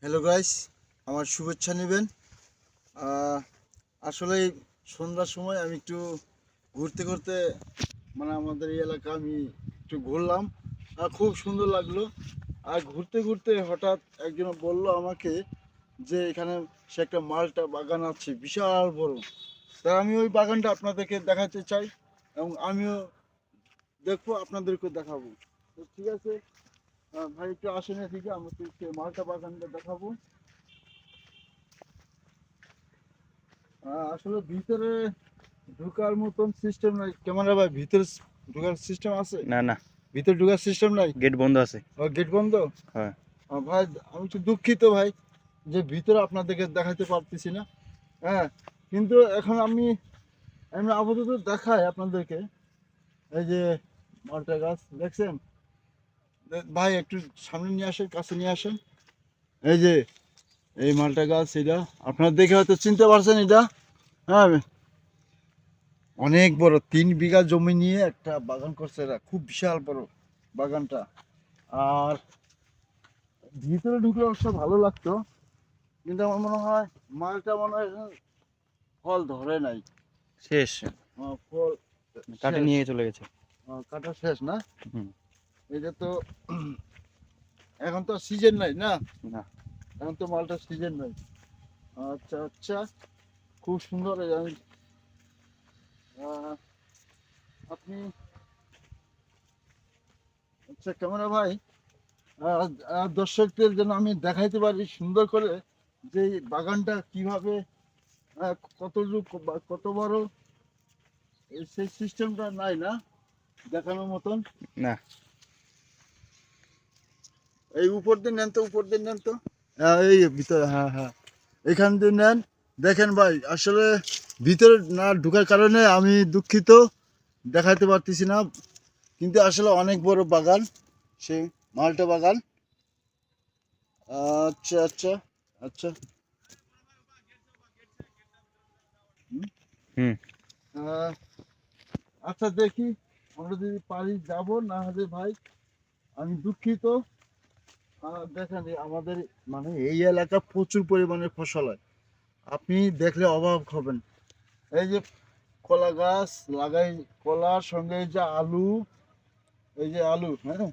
Hello guys, আমার শুভেচ্ছা নেবেন। আসলে সন্ধ্যার সময় আমি একটু ঘুরতে ঘুরতে আমাদের এই এলাকা আমি একটু ঘুরলাম। খুব সুন্দর লাগলো। আর ঘুরতে ঘুরতে হঠাৎ একজন বলল আমাকে যে এখানে সে একটা মালটা বাগান আছে বিশাল বড়। তা আমি ওই বাগানটা আপনাদেরকে দেখাতে চাই এবং আমিও দেখবো, আপনাদেরকেও দেখাবো। তো ঠিক আছে, ভাই একটু আসেন এদিকে, আমাকে মালটা বাগানটা দেখাবো। আসলে ভিতরে ঢোকার মতন সিস্টেম নাই। ক্যামেরা ভাই, ভিতরে ঢোকার সিস্টেম আছে? না না, ভিতরে ঢোকার সিস্টেম নাই, গেট বন্ধ আছে। ও গেট বন্ধ। হ্যাঁ, ভাই আমি একটু দুঃখিত ভাই যে ভিতরে আপনাদেরকে দেখাতে পারতেছি না। হ্যাঁ, কিন্তু এখন আমি আমি আপাতত দেখাই আপনাদেরকে। এই যে মালটা গাছ দেখছেন ভাই, একটু সামনে নিয়ে আসেন, কাছে নিয়ে আসেন। এই যে এই মালটা গাছ, এটা আপনারা দেখে হয়তো চিনতে পারছেন। এটা হ্যাঁ, অনেক বড় 3 বিঘা জমি নিয়ে একটা বাগান করছে এরা, খুব বিশাল বড় বাগানটা। আর ভিতরে ঢুকলে অবশ্য ভালো লাগতো, কিন্তু আমার মনে হয় মালটা মনে হয় এখন ফল ধরে নাই। শেষ। ফল কাটে শেষ, নিয়ে চলে গেছে। কাটা শেষ না। হুম। এটা তো এখন তো সিজন নাই না, না, এখন তো মালটার সিজন নাই। আচ্ছা আচ্ছা, খুব সুন্দর। আহ, আপনি, আচ্ছা ক্যামেরা ভাই, দর্শকদের যেন আমি দেখাইতে পারি সুন্দর করে যে এই বাগানটা কিভাবে, কত বড়, সেই সিস্টেমটা নাই না দেখানোর মতন। না। এই উপর দিয়ে নেন তো, উপর দিয়ে নেন তো। এই ভিতরে, হ্যাঁ হ্যাঁ, এখান দিয়ে নেন। দেখেন ভাই, আসলে ভিতরে না ঢোকার কারণে আমি দুঃখিত, দেখাতে পারতেছি না। কিন্তু আসলে অনেক বড় বাগান, সেই মালটা বাগান। আচ্ছা আচ্ছা আচ্ছা। হুম। আহ, আচ্ছা দেখি, আমরা যদি পারি যাব, না হলে ভাই আমি দুঃখিত। দেখেন আমাদের এই এলাকা প্রচুর পরিমাণে ফসল হয়, আপনি দেখলে অবাক হবেন। এই যে কলা গাছ লাগাই, কলার সঙ্গে এই যে আলু, এই যে আলু, হ্যাঁ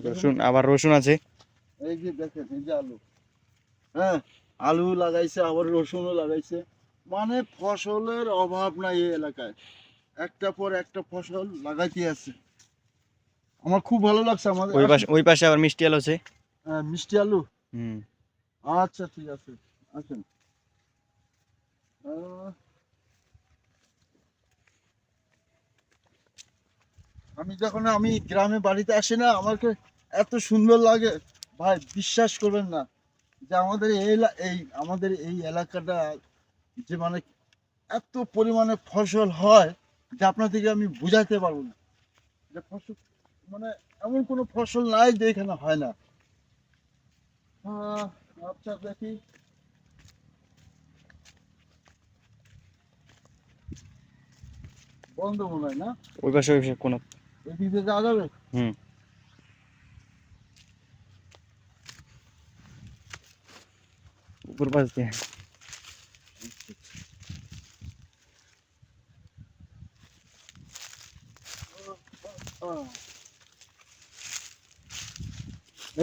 রসুন, আবার রসুন আছে। এই যে দেখেন এই যে আলু, হ্যাঁ আলু লাগাইছে, আবার রসুনও লাগাইছে। ফসলের অভাব নাই এই এলাকায়, একটা পর একটা ফসল লাগাইতে আছে। আমার খুব ভালো লাগছে। আমাদের ওই পাশে আবার মিষ্টি আলু আছে। মিষ্টি আলু। হুম। আচ্ছা ঠিক আছে, আসেন। আহ, আমি গ্রামে বাড়িতে আসি না, আমাকে এত সুন্দর লাগে ভাই, বিশ্বাস করবেন না যে আমাদের এই এলাকাটা যে এত পরিমাণে ফসল হয় যে আপনাদেরকে আমি বুঝাতে পারবো না। যে ফসল মানে এমন কোনো ফসল নাই যে এখানে হয় না। আহ, আচ্ছা দেখি, বন্ধ মনে হয় না, ওই পাশে কোনো। এদিকে যাওয়া যাবে। হুম। উপর পাশ দিয়ে। আহ,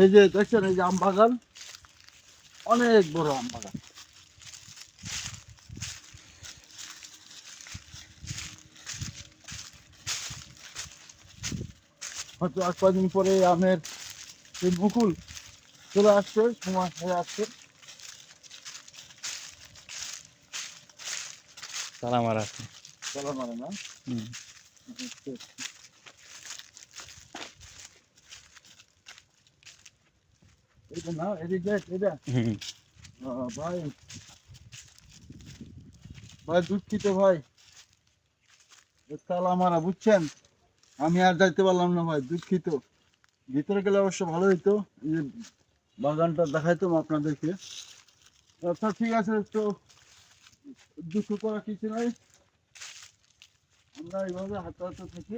এই যে দেখছেন, এই যে আম বাগান, অনেক বড় আম বাগান। হয়তো 1 কয়েকদিন পরে আমের সেই মুকুল চলে আসছে, সময় হয়ে আসছে। তালা মারা আছে। চলা মানে না। হুম। এটা না, এদিকে এটা। হুম। ভাই ভাই দুঃখিত ভাই, তালা মারা, বুঝছেন। আমি আর যাইতে পারলাম না ভাই, দুঃখিত। ভিতরে গেলে অবশ্য ভালো হইতো, এই যে বাগানটা দেখাইতাম আপনাদেরকে। আচ্ছা ঠিক আছে, তো দুঃখ করার কিছু নাই, আমরা এইভাবে হাঁটতে হাঁটতে থাকি।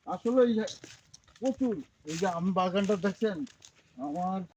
আসলে প্রচুর, এই যে আম বাগানটা দেখছেন আমার